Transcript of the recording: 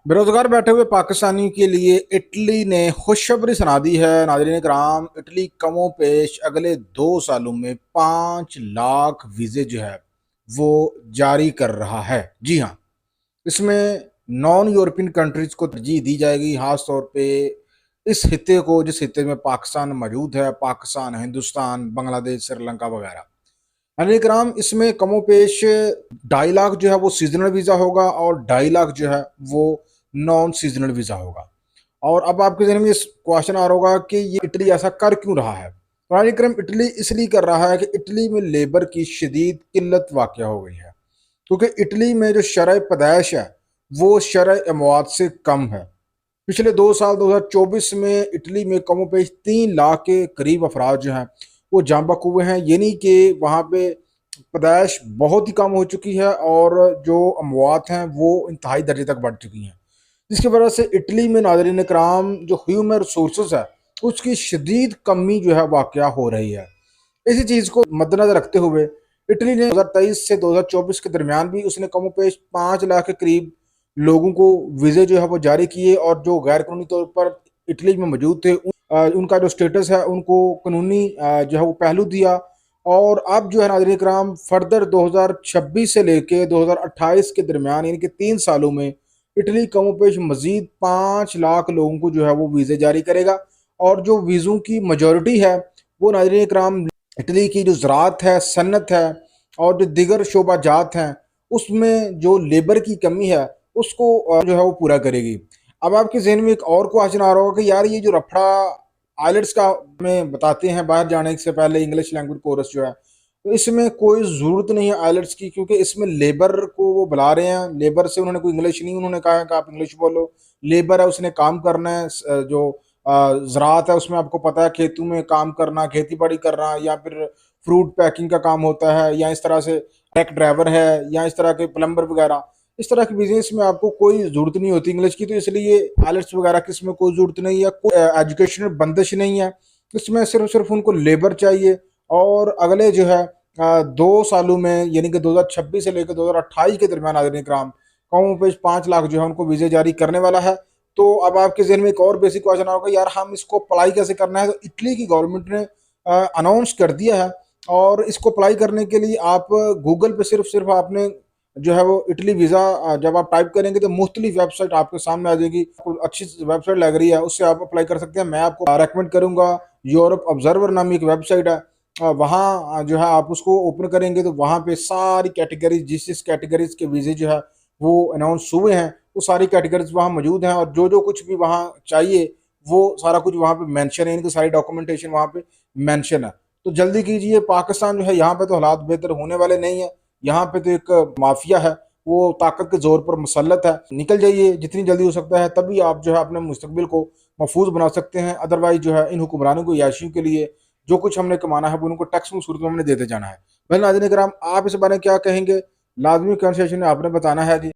बेरोजगार बैठे हुए पाकिस्तानी के लिए इटली ने खुशखबरी सुना दी है। नाज़रीन कराम, इटली कमोपेश अगले 2 सालों में 5 लाख वीजे जो है वो जारी कर रहा है। जी हाँ, इसमें नॉन यूरोपियन कंट्रीज को तरजीह दी जाएगी, खास तौर पे इस हिस्से को जिस हिस्से में पाकिस्तान मौजूद है, पाकिस्तान, हिंदुस्तान, बांग्लादेश, श्रीलंका वगैरह। अनिल कराम, इसमें कमोपेश 2.5 लाख जो है वो सीजनल वीज़ा होगा और 2.5 लाख जो है वो नॉन सीजनल वीज़ा होगा। और अब आपके जहन में इस क्वेश्चन आ रहा होगा कि ये इटली ऐसा कर क्यों रहा है। तो अनिल कराम, इटली इसलिए कर रहा है कि इटली में लेबर की शदीद किल्लत वाक़या हो गई है, क्योंकि इटली में जो शरह पैदाइश है वो शरह अमवात से कम है। पिछले 2 साल 2024 में इटली में कमोपेश 3 लाख के करीब अफराद जो हैं वो जाँ बहक हुए हैं, यानी कि वहाँ पे पैदाइश बहुत ही कम हो चुकी है और जो अमवात हैं वो इंतहाई दर्जे तक बढ़ चुकी हैं, जिसकी वजह से इटली में नाज़रीन कराम जो ह्यूमन रिसोर्स है उसकी शदीद कमी जो है वाक़या हो रही है। इसी चीज़ को मद्देनजर रखते हुए इटली ने 2023 से 2024 के दरमियान भी उसने कमोपेश 5 लाख के करीब लोगों को वीज़े जो है वो जारी किए, और जो गैर कानूनी तौर पर इटली में मौजूद थे उनका जो स्टेटस है उनको कानूनी जो है वो पहलू दिया। और अब जो है नाज़रीन कराम, फर्दर 2026 से लेके 2028 के दरमियान, यानी कि 3 सालों में इटली कमोपेश मजीद 5 लाख लोगों को जो है वो वीज़े जारी करेगा। और जो वीज़ों की मेजॉरिटी है वो नाज़रीन कराम इटली की जो ज़राअत है, सन्नत है और जो दिगर शोबाजात हैं उसमें जो लेबर की कमी है उसको जो है वो पूरा करेगी। अब आपके जहन में एक और क्वेश्चन आ रहा होगा कि यार ये जो रफड़ा आइलेट्स का हमें बताते हैं बाहर जाने से पहले इंग्लिश लैंग्वेज कोर्स जो है, तो इसमें कोई ज़रूरत नहीं है आइलेट्स की, क्योंकि इसमें लेबर को वो बुला रहे हैं। लेबर से उन्होंने कोई इंग्लिश नहीं, उन्होंने कहा है कि आप इंग्लिश बोलो। लेबर है, उसने काम करना है, जो ज़राअत है उसमें आपको पता है खेतों में काम करना, खेती बाड़ी करना, या फिर फ्रूट पैकिंग का काम होता है, या इस तरह से ट्रक ड्राइवर है, या इस तरह के प्लम्बर वगैरह। इस तरह के बिजनेस में आपको कोई ज़रूरत नहीं होती इंग्लिश की, तो इसलिए आइलेट्स वगैरह की इसमें कोई ज़रूरत नहीं है, कोई एजुकेशनल बंदिश नहीं है। इसमें सिर्फ सिर्फ उनको लेबर चाहिए। और अगले जो है 2 सालों में, यानी कि 2026 से लेकर 2028 के दरमियान नाज़रीन इकराम, कौमों पे 5 लाख जो है उनको वीज़े जारी करने वाला है। तो अब आपके जहन में एक और बेसिक क्वेश्चन होगा, यार हम इसको अप्लाई कैसे करना है। तो इटली की गवर्नमेंट ने अनाउंस कर दिया है, और इसको अप्लाई करने के लिए आप गूगल पे सिर्फ सिर्फ आपने जो है वो इटली वीज़ा जब आप टाइप करेंगे तो मुख्तलिफ वेबसाइट आपके सामने आ जाएगी। आपको अच्छी वेबसाइट लग रही है उससे आप अप्लाई कर सकते हैं। मैं आपको रेकमेंड करूँगा, यूरोप ऑब्जर्वर नामी एक वेबसाइट है, वहाँ जो है आप उसको ओपन करेंगे तो वहाँ पे सारी कैटेगरीज, जिस जिस कैटेगरीज के वीज़े जो है वो अनाउंस हुए हैं वो सारी कैटेगरीज वहाँ मौजूद हैं, और जो जो कुछ भी वहाँ चाहिए वो सारा कुछ वहाँ पे मेंशन है, इनकी सारी डॉक्यूमेंटेशन वहाँ पे मेंशन है। तो जल्दी कीजिए, पाकिस्तान जो है यहाँ पे तो हालात बेहतर होने वाले नहीं है। यहाँ पे तो एक माफिया है, वो ताकत के जोर पर मुसल्लत है। निकल जाइए जितनी जल्दी हो सकता है, तभी आप जो है अपने मुस्तकबिल को महफूज बना सकते हैं। अदरवाइज जो है इन हुक्मरानों को, याशियों के लिए जो कुछ हमने कमाना है वो उनको टैक्स में सूरत में हमने देते जाना है। वह नाज़रीन कराम, आप इस बारे में क्या कहेंगे? लाजमी कमेंट सेक्शन में आपने बताना है जी।